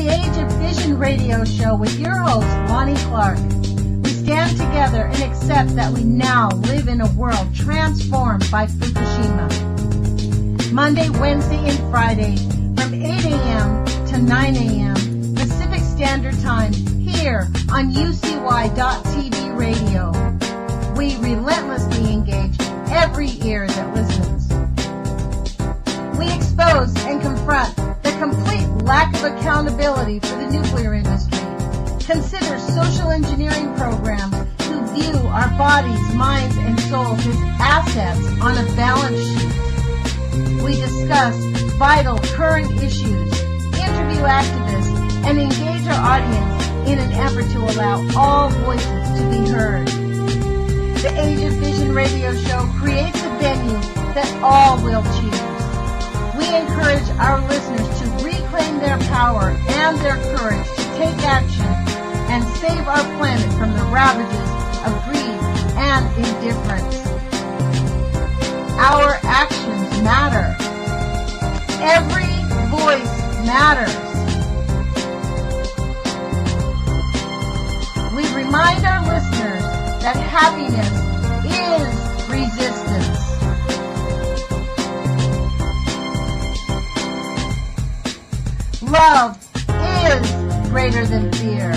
the Age of Fission radio show with your host, Lonnie Clark. We stand together and accept that we now live in a world transformed by Fukushima. Monday, Wednesday, and Friday from 8 a.m. to 9 a.m. Pacific Standard Time here on UCY.TV radio. We relentlessly engage every ear that listens. We expose and confront the complete lack of accountability for the nuclear industry. Consider social engineering programs who view our bodies, minds, and souls as assets on a balance sheet. We discuss vital current issues, interview activists, and engage our audience in an effort to allow all voices to be heard. The Age of Fission radio show creates a venue that all will choose. We encourage our listeners to reclaim their power and their courage to take action and save our planet from the ravages of greed and indifference. Our actions matter. Every voice matters. We remind our listeners that happiness is resistance. Love is greater than fear.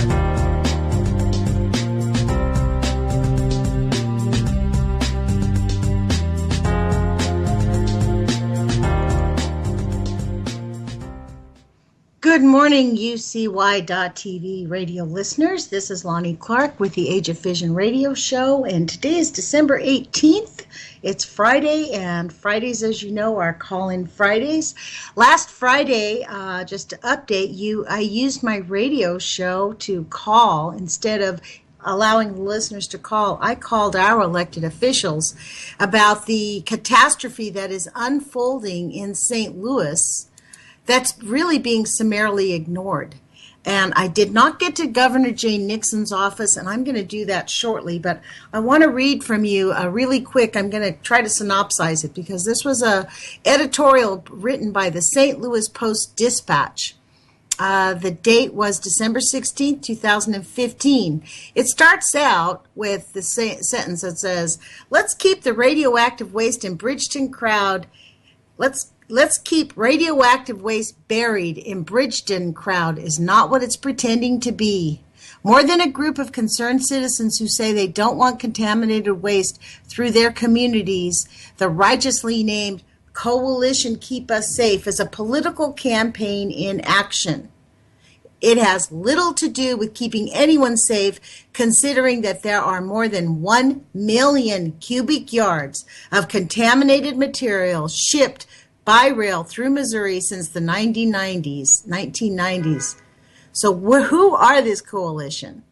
Good morning, UCY.TV radio listeners. This is Lonnie Clark with the Age of Fission radio show, and today is December 18th. It's Friday, and Fridays, as you know, are call-in Fridays. Last Friday, just to update you, I used my radio show to call instead of allowing listeners to call. I called our elected officials about the catastrophe that is unfolding in St. Louis that's really being summarily ignored. And I did not get to Governor Jay Nixon's office, and I'm going to do that shortly. But I want to read from you really quick. I'm going to try to synopsize it because this was a editorial written by the St. Louis Post-Dispatch. The date was December 16, 2015. It starts out with the sentence that says, "Let's keep the radioactive waste in Bridgeton crowd. Let's keep radioactive waste buried in Bridgeton crowd is not what it's pretending to be. More than a group of concerned citizens who say they don't want contaminated waste through their communities, the righteously named Coalition Keep Us Safe is a political campaign in action. It has little to do with keeping anyone safe, considering that there are more than 1 million cubic yards of contaminated material shipped by rail through Missouri since the 1990s. So who are this coalition?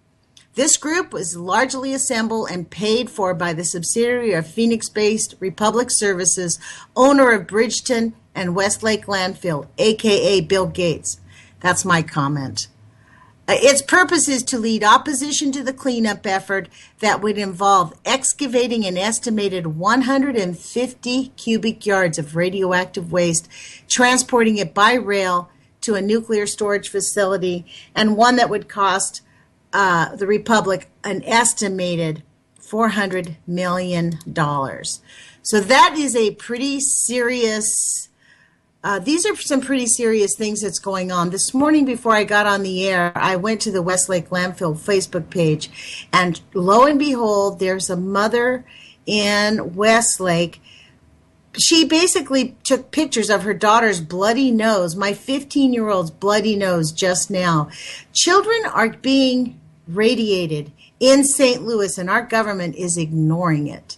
This group was largely assembled and paid for by the subsidiary of Phoenix-based Republic Services, owner of Bridgeton and Westlake Landfill, a.k.a. Bill Gates. That's my comment. Its purpose is to lead opposition to the cleanup effort that would involve excavating an estimated 150 cubic yards of radioactive waste, transporting it by rail to a nuclear storage facility, and one that would cost the Republic an estimated $400 million. So that is a pretty serious... these are some pretty serious things that's going on. This morning before I got on the air, I went to the Westlake Landfill Facebook page, and lo and behold, there's a mother in Westlake. She basically took pictures of her daughter's bloody nose, my 15-year-old's bloody nose just now. Children are being radiated in St. Louis, and our government is ignoring it.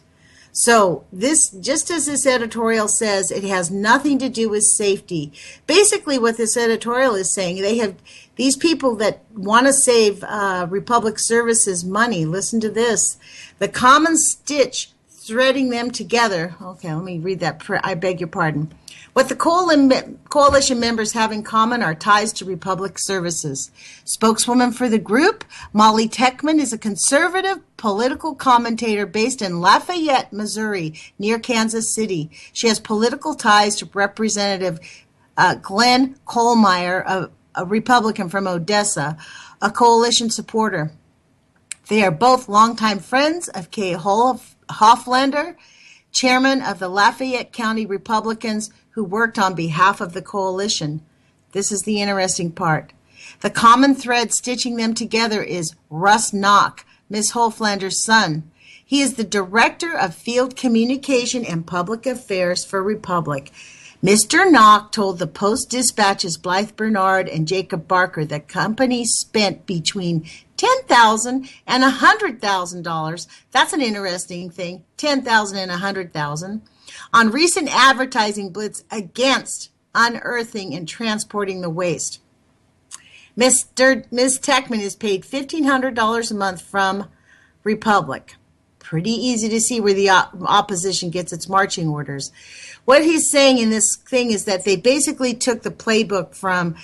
So this, just as this editorial says, it has nothing to do with safety. Basically what this editorial is saying, they have these people that want to save Republic Services money. Listen to this. The common stitch threading them together. Okay, let me read that. I beg your pardon. What the coalition members have in common are ties to Republic Services. Spokeswoman for the group, Molly Techman, is a conservative political commentator based in Lafayette, Missouri, near Kansas City. She has political ties to Representative Glenn Kohlmeyer a Republican from Odessa, a coalition supporter. They are both longtime friends of Kay Hoflander, chairman of the Lafayette County Republicans, who worked on behalf of the coalition. This is the interesting part. The common thread stitching them together is Russ Knock, Ms. Hoflander's son. He is the director of field communication and public affairs for Republic. Mr. Knock told the Post-Dispatch's Blythe Bernard and Jacob Barker that companies spent between $10,000 and $100,000. That's an interesting thing, $10,000 and $100,000 on recent advertising blitz against unearthing and transporting the waste. Ms. Techman is paid $1,500 a month from Republic. Pretty easy to see where the opposition gets its marching orders. What he's saying in this thing is that they basically took the playbook from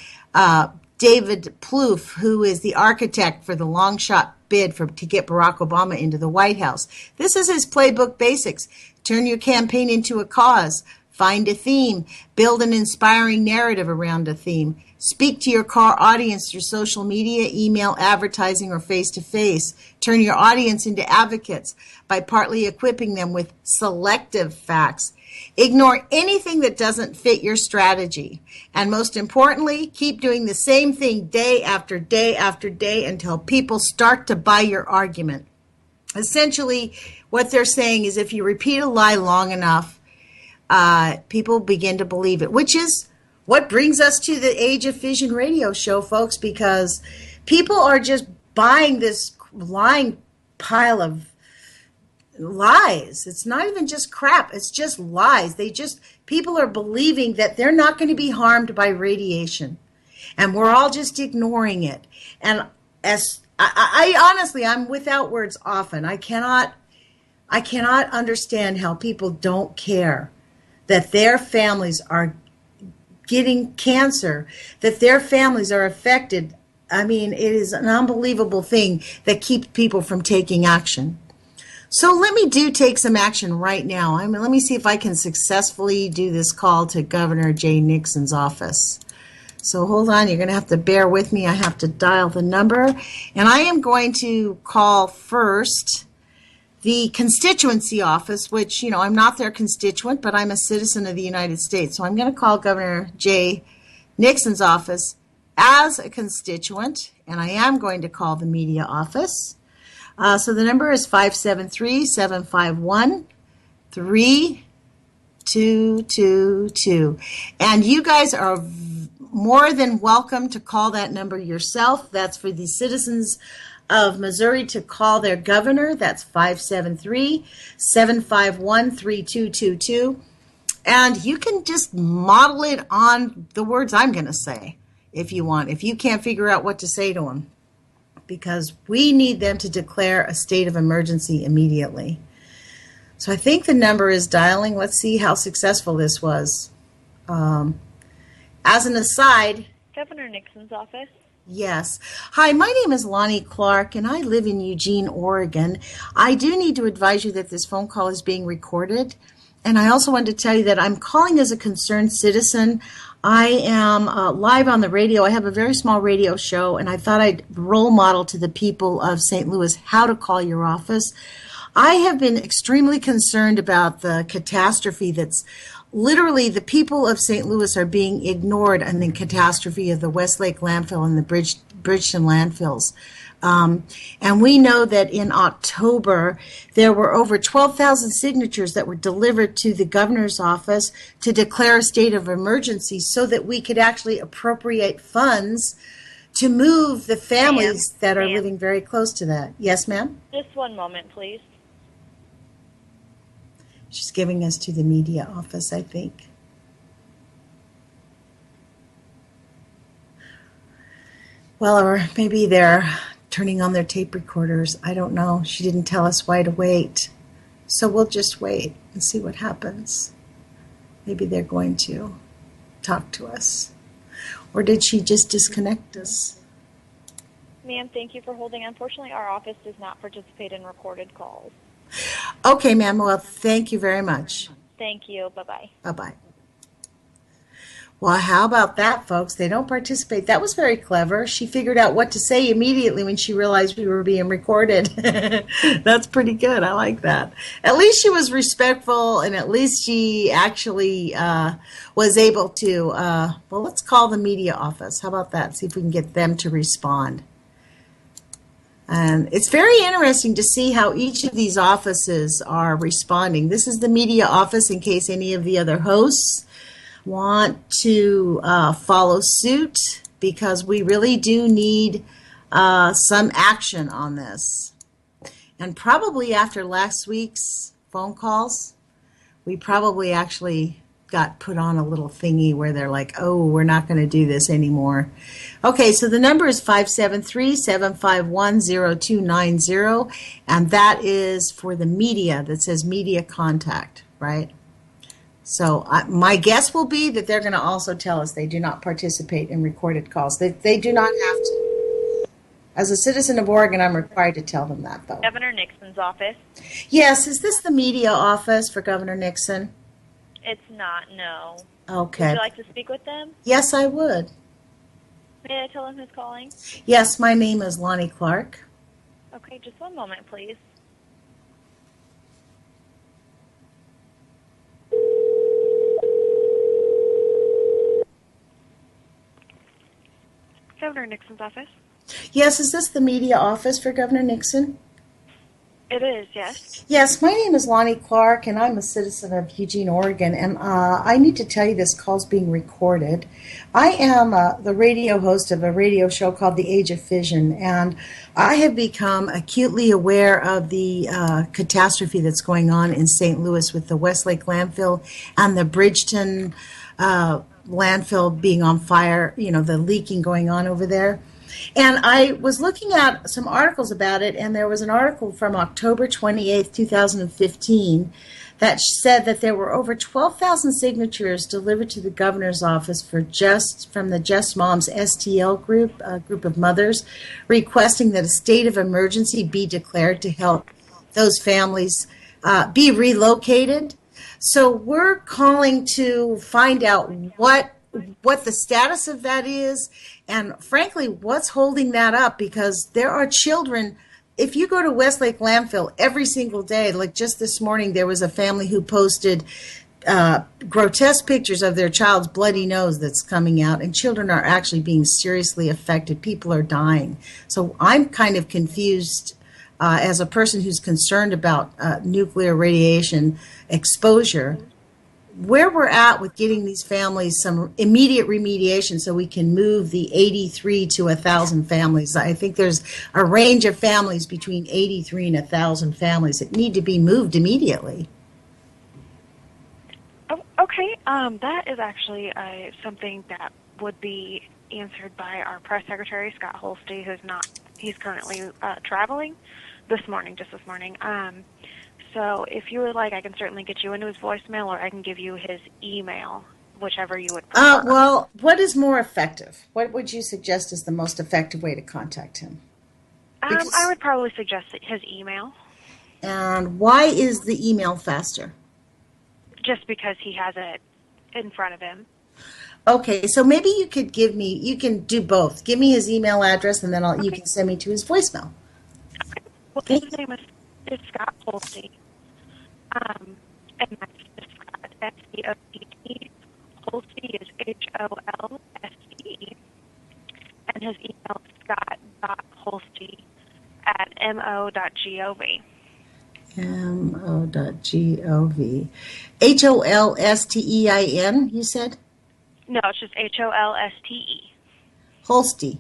David Plouffe, who is the architect for the long shot bid to get Barack Obama into the White House. This is his playbook basics. Turn your campaign into a cause. Find a theme. Build an inspiring narrative around a theme. Speak to your core audience through social media, email, advertising, or face-to-face. Turn your audience into advocates by partly equipping them with selective facts. Ignore anything that doesn't fit your strategy. And most importantly, keep doing the same thing day after day after day until people start to buy your argument. Essentially, what they're saying is if you repeat a lie long enough, people begin to believe it, which is what brings us to the Age of Fission radio show, folks, because people are just buying this lying pile of lies. It's not even just crap. It's just lies. People are believing that they're not going to be harmed by radiation. And we're all just ignoring it. And as I honestly, I'm without words often. I cannot understand how people don't care that their families are getting cancer, that their families are affected. I mean, it is an unbelievable thing that keeps people from taking action. So let me take some action right now. Let me see if I can successfully do this call to Governor Jay Nixon's office. So hold on, you're going to have to bear with me. I have to dial the number. And I am going to call first the constituency office, which, I'm not their constituent, but I'm a citizen of the United States. So I'm going to call Governor Jay Nixon's office as a constituent, and I am going to call the media office. So the number is 573-751-3222. And you guys are more than welcome to call that number yourself. That's for the citizens of Missouri to call their governor. That's 573-751-3222. And you can just model it on the words I'm going to say if you want, if you can't figure out what to say to them, because we need them to declare a state of emergency immediately. So I think the number is dialing. Let's see how successful this was. As an aside, Governor Nixon's office. Yes. Hi, my name is Lonnie Clark, and I live in Eugene, Oregon. I do need to advise you that this phone call is being recorded. And I also wanted to tell you that I'm calling as a concerned citizen. I am live on the radio. I have a very small radio show, and I thought I'd role model to the people of St. Louis how to call your office. I have been extrememely concerned about the catastrophe that's literally the people of St. Louis are being ignored in the catastrophe of the Westlake landfill and the Bridgeton landfills. And we know that in October, there were over 12,000 signatures that were delivered to the governor's office to declare a state of emergency so that we could actually appropriate funds to move the families that are living very close to that. Yes, ma'am? Just one moment, please. She's giving us to the media office, I think. Well, or maybe they're turning on their tape recorders. I don't know. She didn't tell us why to wait. So we'll just wait and see what happens. Maybe they're going to talk to us. Or did she just disconnect us? Ma'am, thank you for holding. Unfortunately, our office does not participate in recorded calls. Okay, ma'am. Well, thank you very much. Thank you. Bye-bye. Bye-bye. Well, how about that, folks? They don't participate. That was very clever. She figured out what to say immediately when she realized we were being recorded. That's pretty good. I like that. At least she was respectful, and at least she actually was able to, well, let's call the media office. How about that? See if we can get them to respond. And it's very interesting to see how each of these offices are responding. This is the media office in case any of the other hosts want to follow suit, because we really do need some action on this. And probably after last week's phone calls, we probably actually got put on a little thingy where they're like, oh, we're not going to do this anymore. Okay, so the number is 573-751-0290, and that is for the media that says media contact, right? So my guess will be that they're going to also tell us they do not participate in recorded calls. They do not have to. As a citizen of Oregon, I'm required to tell them that, though. Governor Nixon's office. Yes, is this the media office for Governor Nixon? It's not, no. Okay. Would you like to speak with them? Yes, I would. May I tell them who's calling? Yes, my name is Lonnie Clark. Okay, just one moment, please. Governor Nixon's office. Yes, is this the media office for Governor Nixon? It is, yes. Yes, my name is Lonnie Clark, and I'm a citizen of Eugene, Oregon, and I need to tell you this call's being recorded. I am the radio host of a radio show called The Age of Fission, and I have become acutely aware of the catastrophe that's going on in St. Louis with the Westlake landfill and the Bridgeton landfill being on fire, you know, the leaking going on over there. And I was looking at some articles about it, and there was an article from October 28th, 2015, that said that there were over 12,000 signatures delivered to the governor's office from the Just Moms STL group, a group of mothers, requesting that a state of emergency be declared to help those families be relocated. So we're calling to find out what the status of that is, and frankly, what's holding that up, because there are children. If you go to Westlake landfill every single day, like just this morning, there was a family who posted grotesque pictures of their child's bloody nose that's coming out, and children are actually being seriously affected. People are dying. So I'm kind of confused as a person who's concerned about nuclear radiation exposure, where we're at with getting these families some immediate remediation so we can move the 83 to 1,000 families. I think there's a range of families between 83 and 1,000 families that need to be moved immediately. Oh, okay, that is actually something that would be answered by our press secretary, Scott Holsty, he's currently traveling just this morning. So if you would like, I can certainly get you into his voicemail, or I can give you his email, whichever you would prefer. Well, what is more effective? What would you suggest is the most effective way to contact him? I would probably suggest his email. And why is the email faster? Just because he has it in front of him. Okay, so maybe you can do both. Give me his email address, and then you can send me to his voicemail. Okay. Well, his name is Scott Holsty. And that's Scott, S-C-O-T-T. Holsty is H-O-L-S-T-E. And his email is scott.holsty@mo.gov. mo.gov. Holstein, you said? No, it's just Holste. Holsty.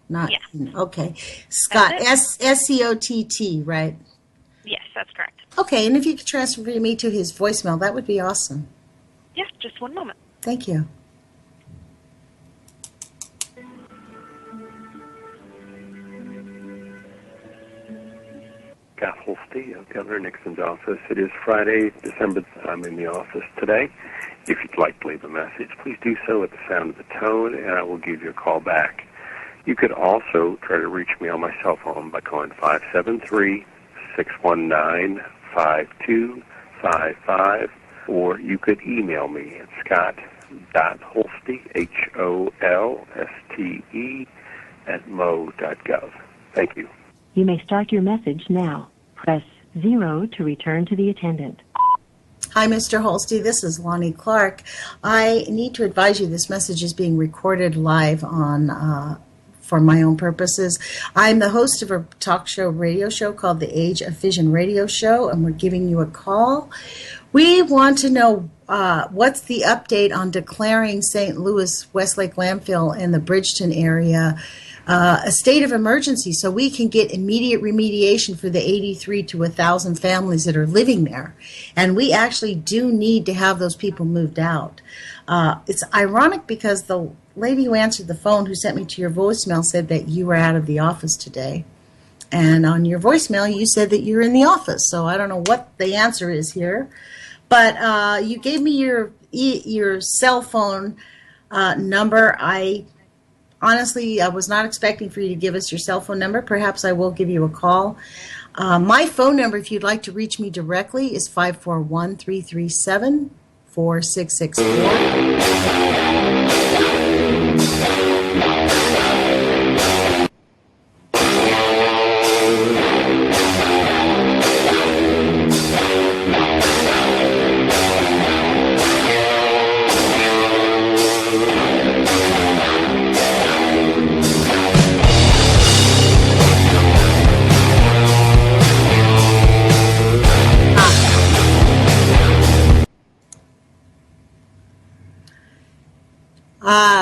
Not, yes. Okay. Scott, S-C-O-T-T, right? Yes, that's correct. Okay, and if you could transfer me to his voicemail, that would be awesome. Yes, just one moment. Thank you. Scott Holsty of Governor Nixon's office. It is Friday, December. I'm in the office today. If you'd like to leave a message, please do so at the sound of the tone, and I will give you a call back. You could also try to reach me on my cell phone by calling 573-619-5255, or you could email me at Holste, HOLSTE, @mo.gov. Thank you. You may start your message now. Press 0 to return to the attendant. Hi, Mr. Holste. This is Lonnie Clark. I need to advise you this message is being recorded live on for my own purposes. I'm the host of a talk show radio show called the Age of Fission radio show, and we're giving you a call. We want to know what's the update on declaring St. Louis Westlake landfill in the Bridgeton area a state of emergency so we can get immediate remediation for the 83 to 1,000 families that are living there. And we actually do need to have those people moved out. It's ironic because the lady who answered the phone who sent me to your voicemail said that you were out of the office today. And on your voicemail, you said that you're in the office. So I don't know what the answer is here. But you gave me your cell phone number. Honestly, I was not expecting for you to give us your cell phone number. Perhaps I will give you a call. My phone number, if you'd like to reach me directly, is 541-337-4664.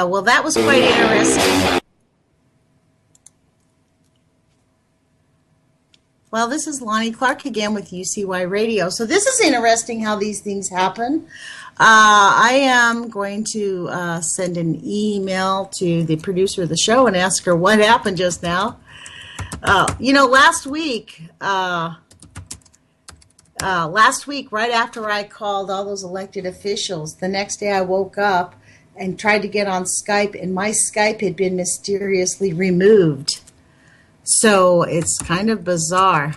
Well, that was quite interesting. Well, this is Lonnie Clark again with UCY Radio. So this is interesting how these things happen. I am going to send an email to the producer of the show and ask her what happened just now. Last week, right after I called all those elected officials, the next day I woke up and tried to get on Skype, and my Skype had been mysteriously removed. So it's kind of bizarre.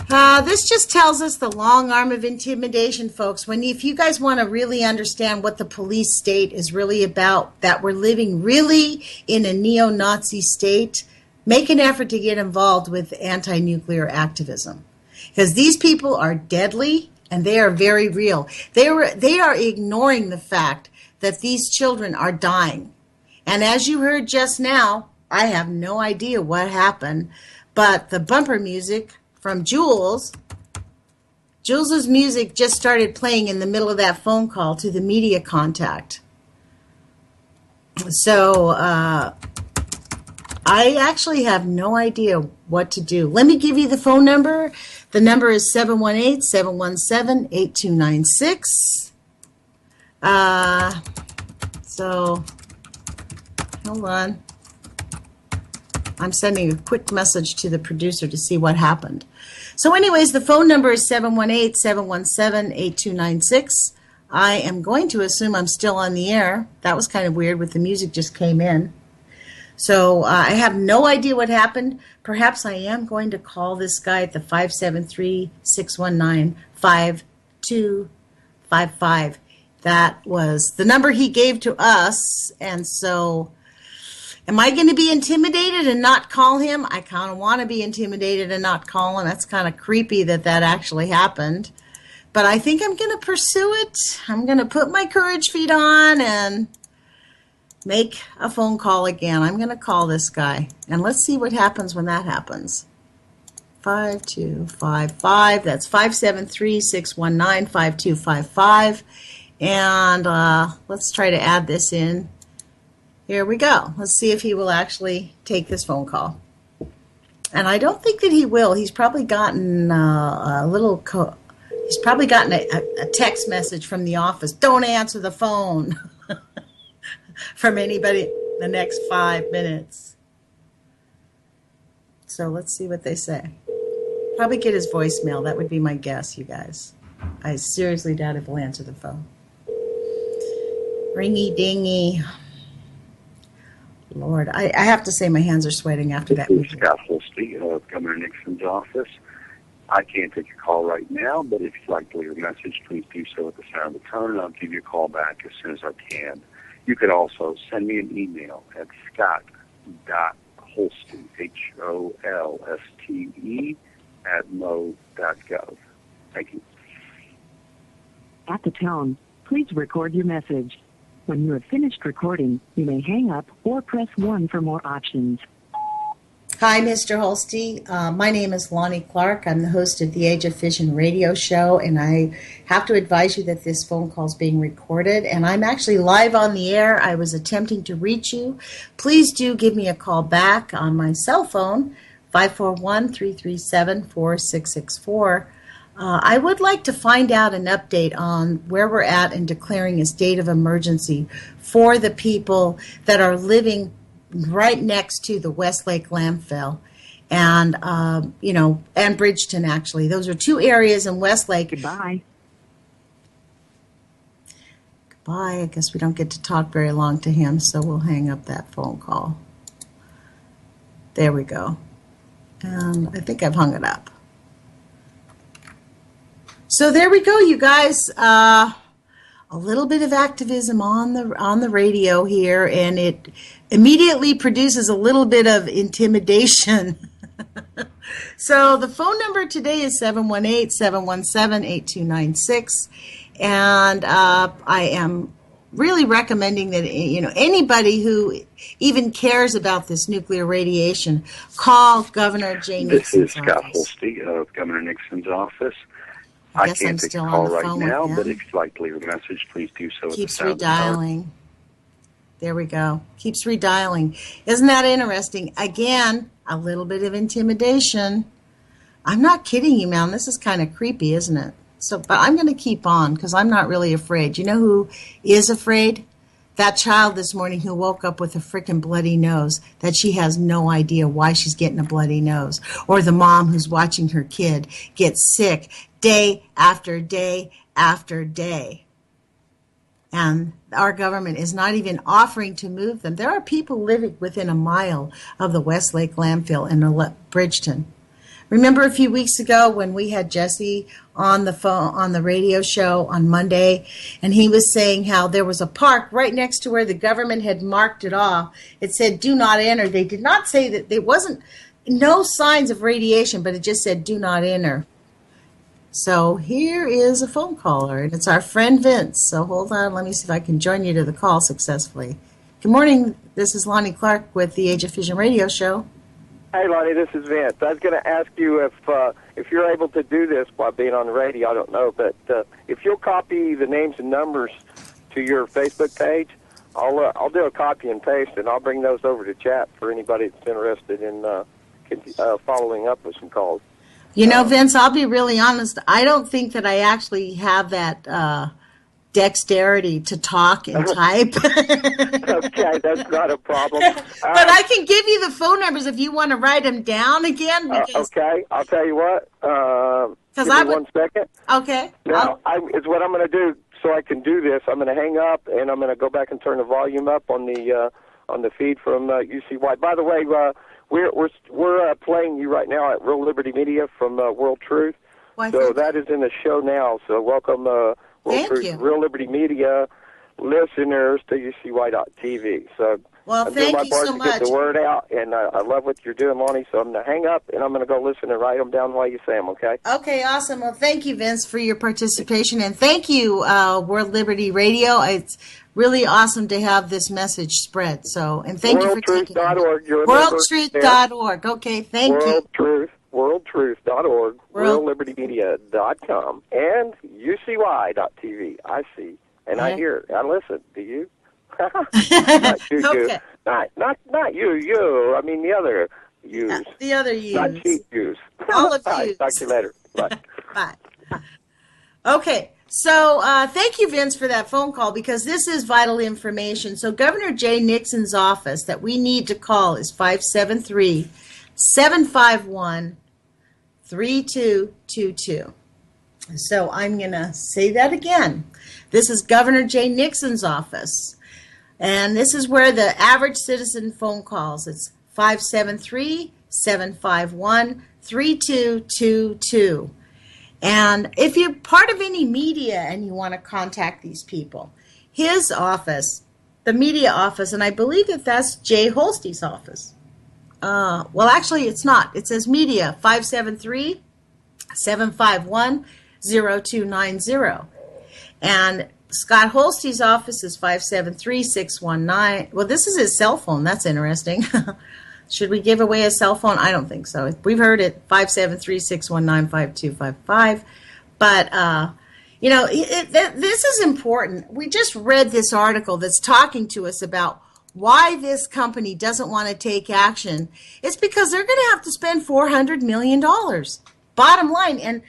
This just tells us the long arm of intimidation, folks. If you guys want to really understand what the police state is really about, that we're living really in a neo-Nazi state, make an effort to get involved with anti-nuclear activism. Because these people are deadly, and they are very real. They are ignoring the fact that these children are dying. And as you heard just now, I have no idea what happened, but the bumper music from Jules's music just started playing in the middle of that phone call to the media contact. So I actually have no idea what to do. Let me give you the phone number. The number is 718-717-8296. So, hold on. I'm sending a quick message to the producer to see what happened. So anyways, the phone number is 718-717-8296. I am going to assume I'm still on the air. That was kind of weird with the music just came in. So I have no idea what happened. Perhaps I am going to call this guy at the 573-619-5255. That was the number he gave to us. And so am I going to be intimidated and not call him? I kind of want to be intimidated and not call him. That's kind of creepy that actually happened. But I think I'm going to pursue it. I'm going to put my courage feet on and make a phone call again. I'm going to call this guy. And let's see what happens when that happens. 5255. That's 573-619-5255. And let's try to add this in. Here we go. Let's see if he will actually take this phone call. And I don't think that he will. He's probably gotten he's probably gotten a text message from the office. Don't answer the phone from anybody the next 5 minutes. So let's see what they say. Probably get his voicemail. That would be my guess, you guys. I seriously doubt if he'll answer the phone. Ringy dingy. Lord, I have to say my hands are sweating after that. Scott Holste of Governor Nixon's office. I can't take your call right now, but if you'd like to leave a message, please do so at the sound of the tone, and I'll give you a call back as soon as I can. You could also send me an email at scott.holste, HOLSTE, @mo.gov. Thank you. At the tone, please record your message. When you have finished recording, you may hang up or press 1 for more options. Hi, Mr. Holste. My name is Lonnie Clark. I'm the host of the Age of Fission radio show, and I have to advise you that this phone call is being recorded, and I'm actually live on the air. I was attempting to reach you. Please do give me a call back on my cell phone, 541-337-4664. I would like to find out an update on where we're at in declaring a state of emergency for the people that are living right next to the Westlake landfill and, and Bridgeton, actually. Those are two areas in Westlake. Goodbye. Goodbye. I guess we don't get to talk very long to him, so we'll hang up that phone call. There we go. And I think I've hung it up. So there we go, you guys. A little bit of activism on the radio here, and it immediately produces a little bit of intimidation. So the phone number today is 718-717-8296, and I am really recommending that anybody who even cares about this nuclear radiation call Governor Jay Nixon's This is Scott office. Holste of Governor Nixon's office. I I guess I'm can't take still your on call the right phone with now, him. but if you'd like to leave a message, please do so. Keeps at the sound of the tone. redialing. There we go. Keeps redialing. Isn't that interesting? Again, a little bit of intimidation. I'm not kidding you, man. This is kind of creepy, isn't it? But I'm going to keep on because I'm not really afraid. You know who is afraid? That child this morning who woke up with a freaking bloody nose that she has no idea why she's getting a bloody nose. Or the mom who's watching her kid get sick day after day after day. And our government is not even offering to move them. There are people living within a mile of the Westlake landfill in Bridgeton. Remember a few weeks ago when we had Jesse on the phone on the radio show on Monday, and he was saying how there was a park right next to where the government had marked it off. It said "Do not enter." They did not say that there wasn't no signs of radiation, but it just said "Do not enter." So here is a phone caller, and it's our friend Vince. So hold on, let me see if I can join you to the call successfully. Good morning. This is Lonnie Clark with the Age of Fission radio show. Hey, Lonnie, this is Vince. I was going to ask you if you're able to do this while being on the radio. I don't know, but if you'll copy the names and numbers to your Facebook page, I'll do a copy and paste, and I'll bring those over to chat for anybody that's interested in following up with some calls. You know, Vince, I'll be really honest. I don't think that I actually have that dexterity to talk and type. Okay, that's not a problem. But I can give you the phone numbers if you want to write them down again. Because, okay, I'll tell you what. Give me 1 second. Okay. Now, it's what I'm going to do so I can do this. I'm going to hang up, and I'm going to go back and turn the volume up on the feed from UCY. By the way, we're playing you right now at Real Liberty Media from World Truth. Why, so that is in the show now. So welcome, World Truth, you. Real Liberty Media listeners to UCY.TV. So well, I'm doing my thank you part so to much. get the word out, and I love what you're doing, Lonnie. So I'm going to hang up, and I'm going to go listen and write them down while you say them. Okay? Okay, awesome. Well, thank you, Vince, for your participation, and thank you, World Liberty Radio. It's really awesome to have this message spread. So, and thank you for taking it. WorldTruth.org. Okay, thank you. WorldTruth.org, RealLibertyMedia.com, and UCY.TV. I see, and I hear, I listen. Do you? Not you, okay. Not you. I mean the other yous. The other yous. Not cheap yous. All of Bye. yous. Talk to you later. Bye. Bye. Okay, so thank you, Vince, for that phone call, because this is vital information. So Governor Jay Nixon's office that we need to call is 573-751-3222. So I'm going to say that again. This is Governor Jay Nixon's office. And this is where the average citizen phone calls. It's 751-3222. And if you're part of any media and you want to contact these people, his office, the media office, and I believe that that's Jay Holste's office. Well, actually, it's not. It says media, 573-751-0290. And Scott Holste's office is 573-619. Well, this is his cell phone. That's interesting. Should we give away a cell phone? I don't think so. We've heard it, 573-619-5255. But, this is important. We just read this article that's talking to us about why this company doesn't want to take action. It's because they're going to have to spend $400 million. Bottom line. And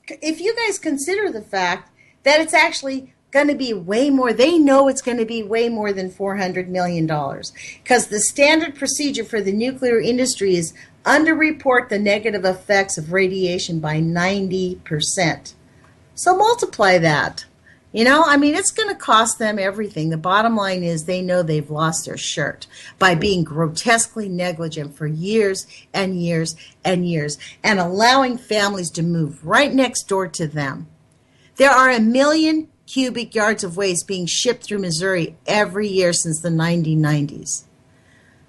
if you guys consider the fact that it's actually going to be way more, they know it's going to be way more than $400 million, because the standard procedure for the nuclear industry is underreport the negative effects of radiation by 90%. So multiply that. It's going to cost them everything. The bottom line is they know they've lost their shirt by being grotesquely negligent for years and years and years and allowing families to move right next door to them. There are 1 million cubic yards of waste being shipped through Missouri every year since the 1990s.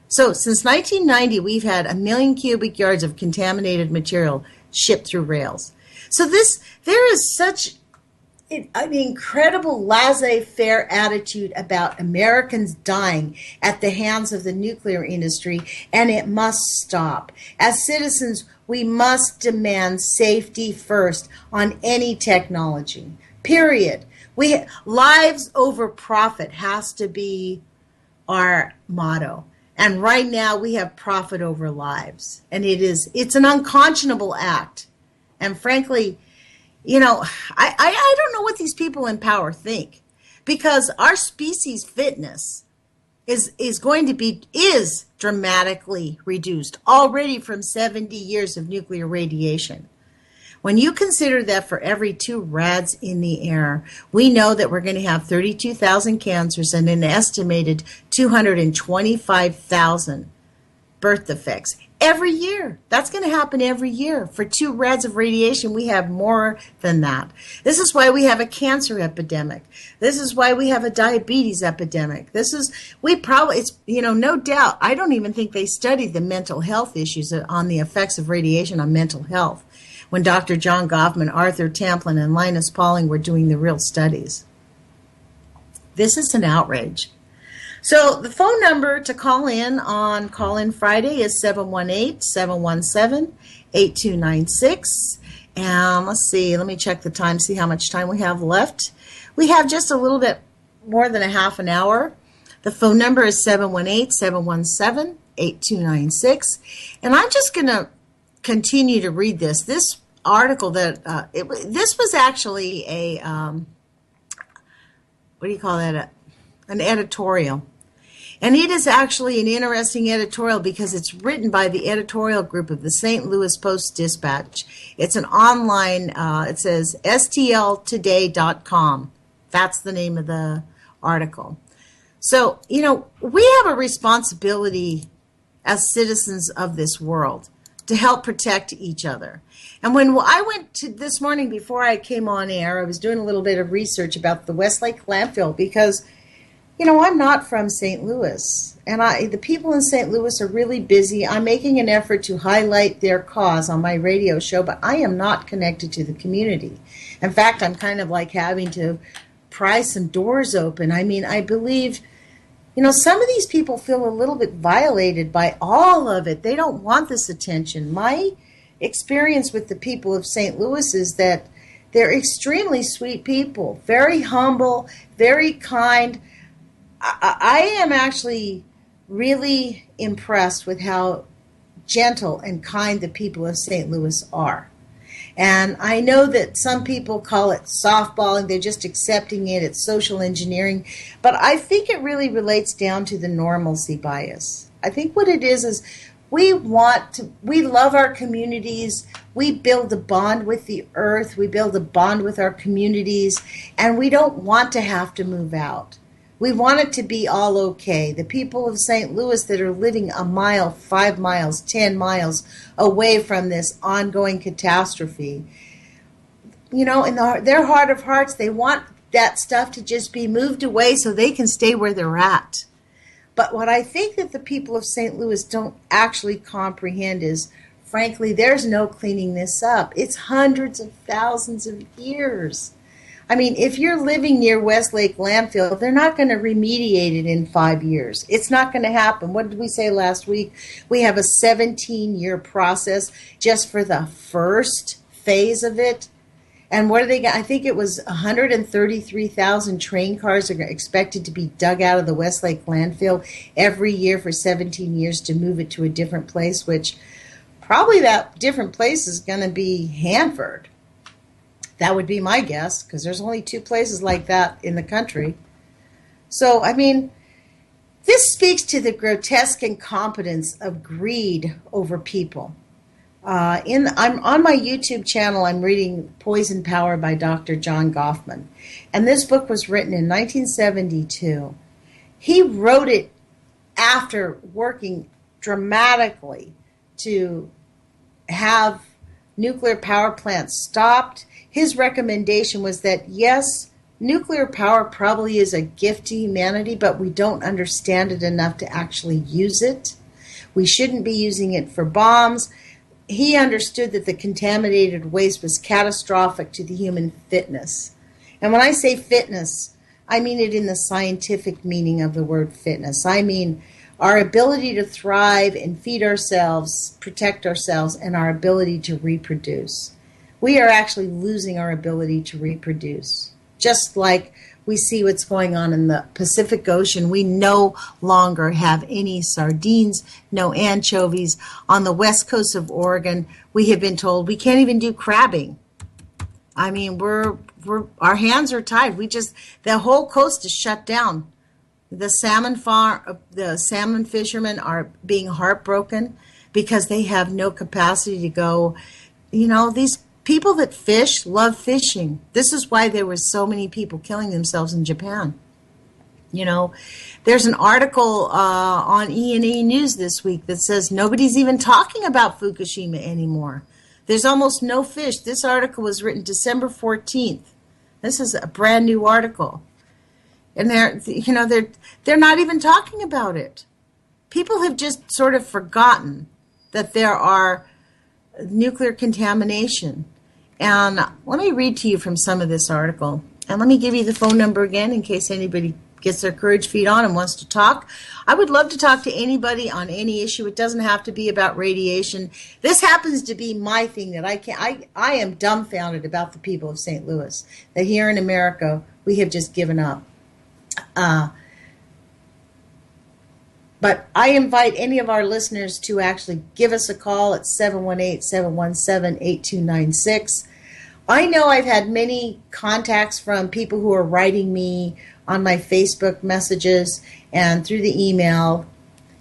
So since 1990, we've had 1 million cubic yards of contaminated material shipped through rails. So there is such an incredible laissez-faire attitude about Americans dying at the hands of the nuclear industry, and it must stop. As citizens, we must demand safety first on any technology, period. Lives over profit has to be our motto. And right now we have profit over lives. And it's an unconscionable act. And frankly, I don't know what these people in power think, because our species fitness is dramatically reduced already from 70 years of nuclear radiation. When you consider that for every 2 rads in the air, we know that we're going to have 32,000 cancers and an estimated 225,000 birth defects every year. That's going to happen every year. For 2 rads of radiation, we have more than that. This is why we have a cancer epidemic. This is why we have a diabetes epidemic. No doubt, I don't even think they studied the mental health issues on the effects of radiation on mental health when Dr. John Goffman, Arthur Tamplin, and Linus Pauling were doing the real studies. This is an outrage. So the phone number to call in on Call-In Friday is 718-717-8296. And let's see, let me check the time, see how much time we have left. We have just a little bit more than a half an hour. The phone number is 718-717-8296. And I'm just going to continue to read this. This article this was actually an editorial. And it is actually an interesting editorial because it's written by the editorial group of the St. Louis Post-Dispatch. It's an online, it says stltoday.com. That's the name of the article. So, we have a responsibility as citizens of this world to help protect each other. And when I went to this morning before I came on air, I was doing a little bit of research about the Westlake landfill because, I'm not from St. Louis. And the people in St. Louis are really busy. I'm making an effort to highlight their cause on my radio show, but I am not connected to the community. In fact, I'm kind of like having to pry some doors open. I believe some of these people feel a little bit violated by all of it. They don't want this attention. My experience with the people of St. Louis is that they're extremely sweet people, very humble, very kind. I am actually really impressed with how gentle and kind the people of St. Louis are. And I know that some people call it softballing. They're just accepting it. It's social engineering. But I think it really relates down to the normalcy bias. I think what it is we love our communities. We build a bond with the earth. We build a bond with our communities. And we don't want to have to move out. We want it to be all okay. The people of St. Louis that are living a mile, 5 miles, 10 miles away from this ongoing catastrophe, in their heart of hearts, they want that stuff to just be moved away so they can stay where they're at. But what I think that the people of St. Louis don't actually comprehend is, frankly, there's no cleaning this up. It's hundreds of thousands of years. I mean, if you're living near Westlake Landfill, they're not going to remediate it in 5 years. It's not going to happen. What did we say last week? We have a 17-year process just for the first phase of it. And what are they got? I think it was 133,000 train cars are expected to be dug out of the Westlake landfill every year for 17 years to move it to a different place, which probably that different place is going to be Hanford. That would be my guess, because there's only 2 places like that in the country. So, I mean, this speaks to the grotesque incompetence of greed over people. I'm on my YouTube channel. I'm reading Poison Power by Dr. John Goffman, and this book was written in 1972. He wrote it after working dramatically to have nuclear power plants stopped. His recommendation was that, yes, nuclear power probably is a gift to humanity, but we don't understand it enough to actually use it. We shouldn't be using it for bombs. He understood that the contaminated waste was catastrophic to the human fitness. And when I say fitness, I mean it in the scientific meaning of the word fitness. I mean our ability to thrive and feed ourselves, protect ourselves, and our ability to reproduce. We are actually losing our ability to reproduce. Just like we see what's going on in the Pacific Ocean. We no longer have any sardines, no anchovies. On the west coast of Oregon, we have been told we can't even do crabbing. I mean, our hands are tied. The whole coast is shut down. The salmon fishermen are being heartbroken because they have no capacity to go. These people that fish love fishing. This is why there were so many people killing themselves in Japan. There's an article on E&E News this week that says nobody's even talking about Fukushima anymore. There's almost no fish. This article was written December 14th. This is a brand new article. And they're not even talking about it. People have just sort of forgotten that there are nuclear contamination. And let me read to you from some of this article. And let me give you the phone number again in case anybody gets their courage feed on and wants to talk. I would love to talk to anybody on any issue. It doesn't have to be about radiation. This happens to be my thing that I am dumbfounded about the people of St. Louis, that here in America we have just given up. But I invite any of our listeners to actually give us a call at 718-717-8296. I know I've had many contacts from people who are writing me on my Facebook messages and through the email.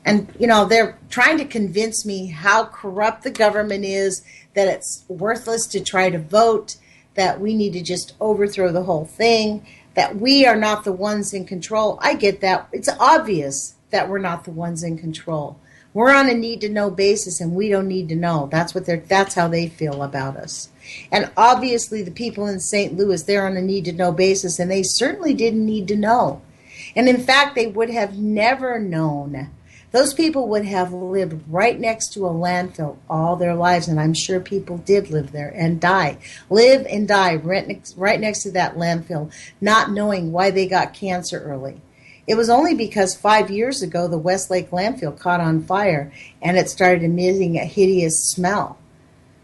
And, they're trying to convince me how corrupt the government is, that it's worthless to try to vote, that we need to just overthrow the whole thing, that we are not the ones in control. I get that. It's obvious that we're not the ones in control. We're on a need-to-know basis, and we don't need to know. That's how they feel about us. And obviously, the people in St. Louis, they're on a need-to-know basis, and they certainly didn't need to know. And in fact, they would have never known. Those people would have lived right next to a landfill all their lives, and I'm sure people did live there and live and die right next to that landfill, not knowing why they got cancer early. It was only because 5 years ago the Westlake landfill caught on fire and it started emitting a hideous smell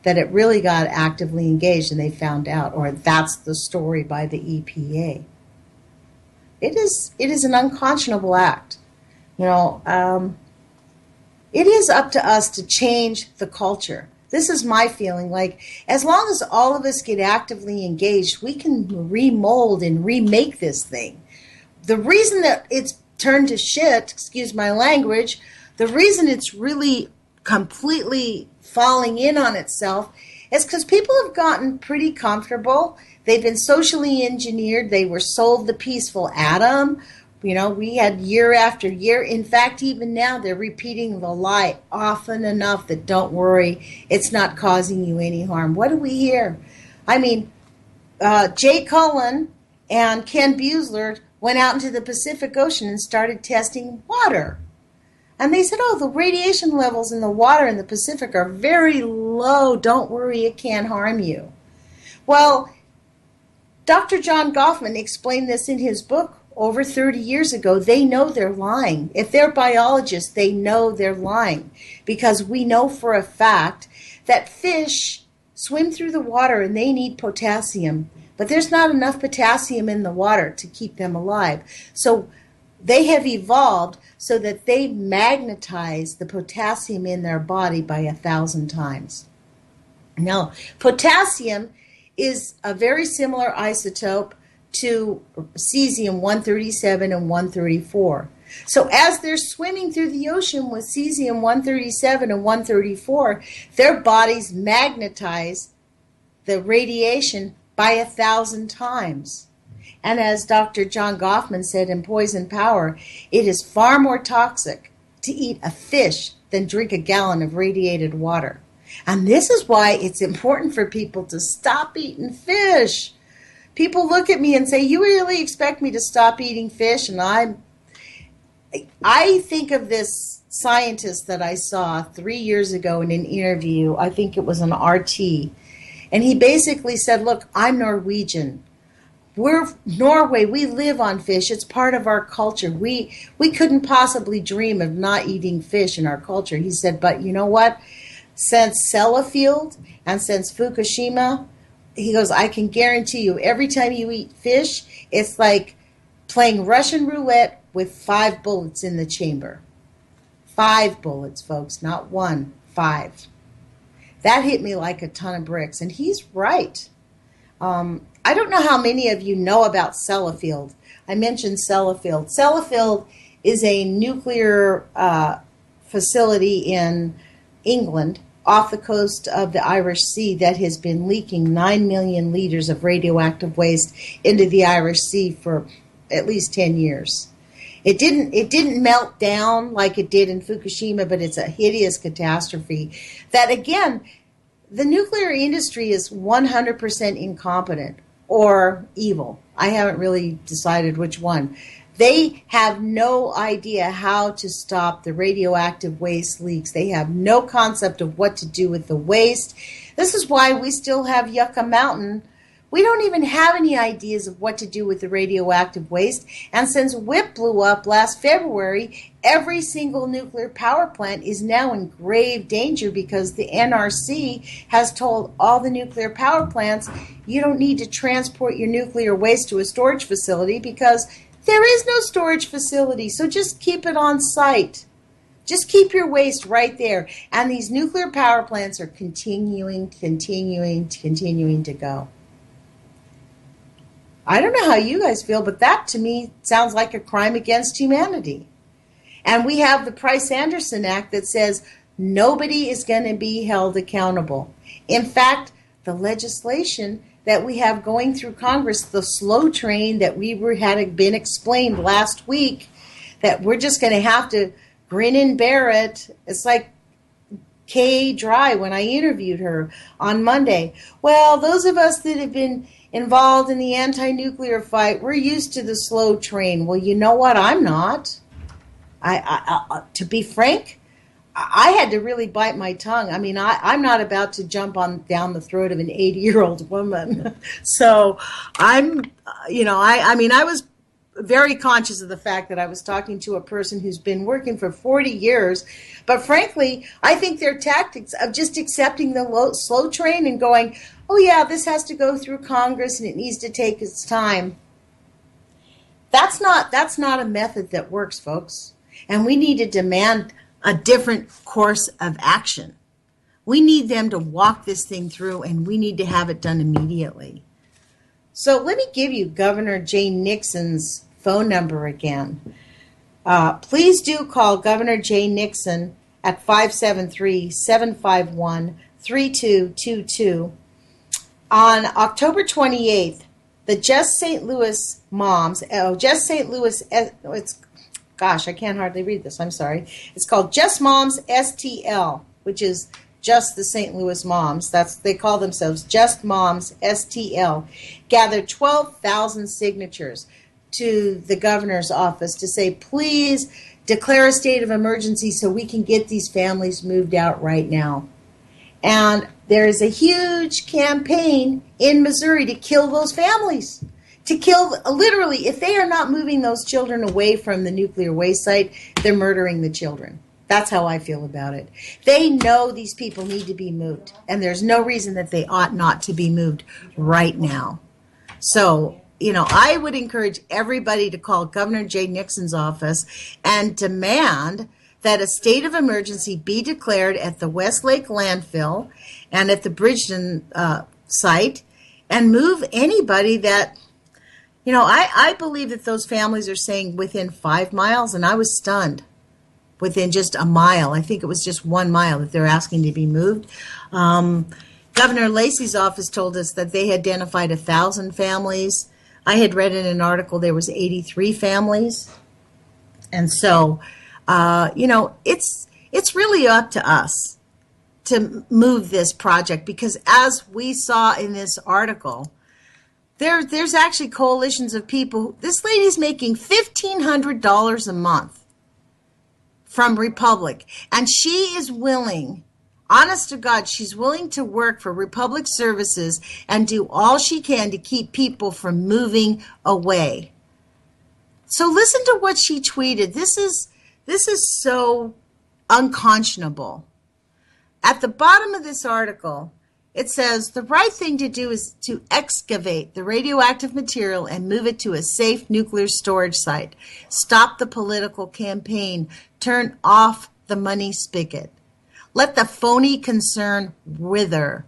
that it really got actively engaged, and they found out, or that's the story by the EPA. It is an unconscionable act. It is up to us to change the culture. This is my feeling. Like, as long as all of us get actively engaged, we can remold and remake this thing. The reason that it's turned to shit, excuse my language, the reason it's really completely falling in on itself is because people have gotten pretty comfortable. They've been socially engineered. They were sold the peaceful atom, You know, we had year after year. In fact, even now they're repeating the lie often enough that don't worry, it's not causing you any harm. What do we hear? I mean, Jay Cullen and Ken Buesler went out into the Pacific Ocean and started testing water. And they said, oh, the radiation levels in the water in the Pacific are very low. Don't worry, it can't harm you. Well, Dr. John Goffman explained this in his book over 30 years ago. They know they're lying. If they're biologists, they know they're lying, because we know for a fact that fish swim through the water and they need potassium, but there's not enough potassium in the water to keep them alive. So they have evolved so that they magnetize the potassium in their body by 1,000 times. Now, potassium is a very similar isotope to cesium-137 and 134. So as they're swimming through the ocean with cesium-137 and 134, their bodies magnetize the radiation by 1,000 times. And as Dr. John Goffman said in Poison Power, it is far more toxic to eat a fish than drink a gallon of radiated water. And this is why it's important for people to stop eating fish. People look at me and say, you really expect me to stop eating fish? And I think of this scientist that I saw 3 years ago in an interview. I think it was on RT. And he basically said, look, I'm Norwegian. We're Norway. We live on fish. It's part of our culture. We couldn't possibly dream of not eating fish in our culture. He said, but you know what? Since Sellafield and since Fukushima, he goes, I can guarantee you every time you eat fish, it's like playing Russian roulette with 5 bullets in the chamber. 5 bullets, folks, not 1, 5. That hit me like a ton of bricks, and he's right. I don't know how many of you know about Sellafield. I mentioned Sellafield. Sellafield is a nuclear facility in England off the coast of the Irish Sea that has been leaking 9 million liters of radioactive waste into the Irish Sea for at least 10 years. It didn't melt down like it did in Fukushima, but it's a hideous catastrophe that, again, the nuclear industry is 100% incompetent or evil. I haven't really decided which one. They have no idea how to stop the radioactive waste leaks. They have no concept of what to do with the waste. This is why we still have Yucca Mountain. We don't even have any ideas of what to do with the radioactive waste. And since WIPP blew up last February, every single nuclear power plant is now in grave danger because the NRC has told all the nuclear power plants, you don't need to transport your nuclear waste to a storage facility because there is no storage facility, so just keep it on site. Just keep your waste right there. And these nuclear power plants are continuing to go. I don't know how you guys feel, but that to me sounds like a crime against humanity. And we have the Price-Anderson Act that says nobody is going to be held accountable. In fact, the legislation that we have going through Congress, the slow train that had been explained last week, that we're just going to have to grin and bear it. It's like Kay Dry when I interviewed her on Monday. Well, those of us that have been involved in the anti-nuclear fight, we're used to the slow train. Well, you know what? I'm not. To be frank, I had to really bite my tongue. I mean, I'm not about to jump down the throat of an 80-year-old woman. So I was very conscious of the fact that I was talking to a person who's been working for 40 years. But frankly, I think their tactics of just accepting the slow train and going, oh yeah, this has to go through Congress and it needs to take its time. That's not a method that works, folks. And we need to demand a different course of action. We need them to walk this thing through, and we need to have it done immediately. So let me give you Governor Jay Nixon's phone number again. Please do call Governor Jay Nixon at 573-751-3222. On October 28th, the Just St. Louis Moms, Just St. Louis, gosh, I can't hardly read this, I'm sorry. It's called Just Moms STL, which is just the St. Louis Moms. They call themselves Just Moms STL. Gathered 12,000 signatures to the governor's office to say, please declare a state of emergency so we can get these families moved out right now. And there is a huge campaign in Missouri to kill those families. To kill, literally, if they are not moving those children away from the nuclear waste site, they're murdering the children. That's how I feel about it. They know these people need to be moved, and there's no reason that they ought not to be moved right now. So, I would encourage everybody to call Governor Jay Nixon's office and demand that a state of emergency be declared at the Westlake landfill and at the Bridgeton site, and move anybody that, I believe that those families are saying within 5 miles, and I was stunned. Within just a mile, I think it was just 1 mile that they're asking to be moved. Governor Lacey's office told us that they identified 1,000 families. I had read in an article there was 83 families. And so, it's really up to us to move this project, because as we saw in this article, there's actually coalitions of people. This lady's making $1,500 a month from Republic, and she is willing, honest to God, she's willing to work for Republic Services and do all she can to keep people from moving away. So listen to what she tweeted. This is so unconscionable. At the bottom of this article, it says, the right thing to do is to excavate the radioactive material and move it to a safe nuclear storage site. Stop the political campaign. Turn off the money spigot. Let the phony concern wither.